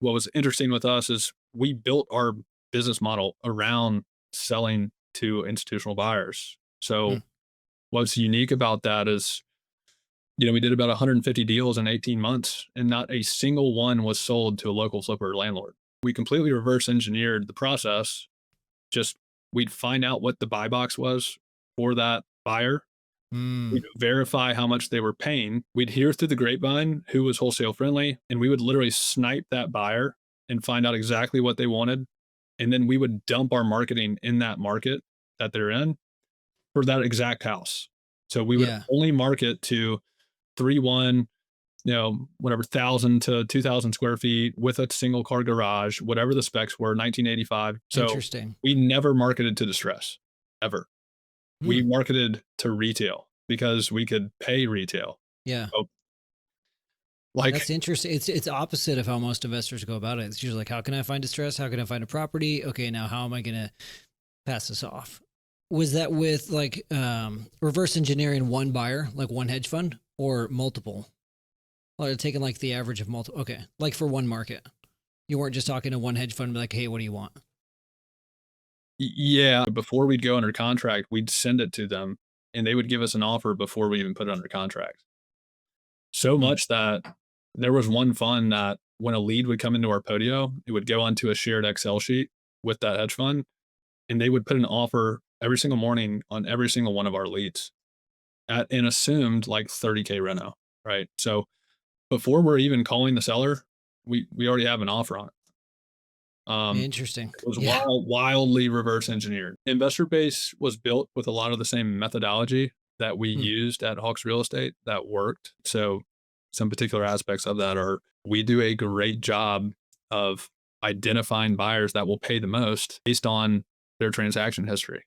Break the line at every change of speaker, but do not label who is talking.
What was interesting with us is we built our business model around selling to institutional buyers.
Hmm.
So what's unique about that is, we did about 150 deals in 18 months, and not a single one was sold to a local flipper landlord. We completely reverse engineered the process. Just we'd find out what the buy box was for that buyer. We'd
Mm.
verify how much they were paying. We'd hear through the grapevine who was wholesale friendly, and we would literally snipe that buyer and find out exactly what they wanted. And then we would dump our marketing in that market that they're in for that exact house. So we would
Yeah.
only market to 3-1, whatever, 1,000 to 2,000 square feet with a single car garage, whatever the specs were, 1985. So
Interesting.
we never marketed to distress ever.
Hmm.
We marketed to retail because we could pay retail.
Yeah.
So, like,
That's interesting. It's opposite of how most investors go about it. It's usually like, how can I find distress? How can I find a property? Okay, now how am I gonna pass this off? Was that with like reverse engineering one buyer, like one hedge fund, or multiple? Or taking like the average of multiple. Okay, like for one market, you weren't just talking to one hedge fund, and be like, hey, what do you want?
yeah, before we'd go under contract, we'd send it to them and they would give us an offer before we even put it under contract. So
Hmm.
much that there was one fund that when a lead would come into our podio, it would go onto a shared Excel sheet with that hedge fund, and they would put an offer every single morning on every single one of our leads at an assumed like 30K reno, right? So before we're even calling the seller, we already have an offer on it.
Interesting.
It was
Yeah.
wildly reverse engineered. Investor base was built with a lot of the same methodology that we
Hmm.
used at Hawks Real Estate that worked. So some particular aspects of that are we do a great job of identifying buyers that will pay the most based on their transaction history.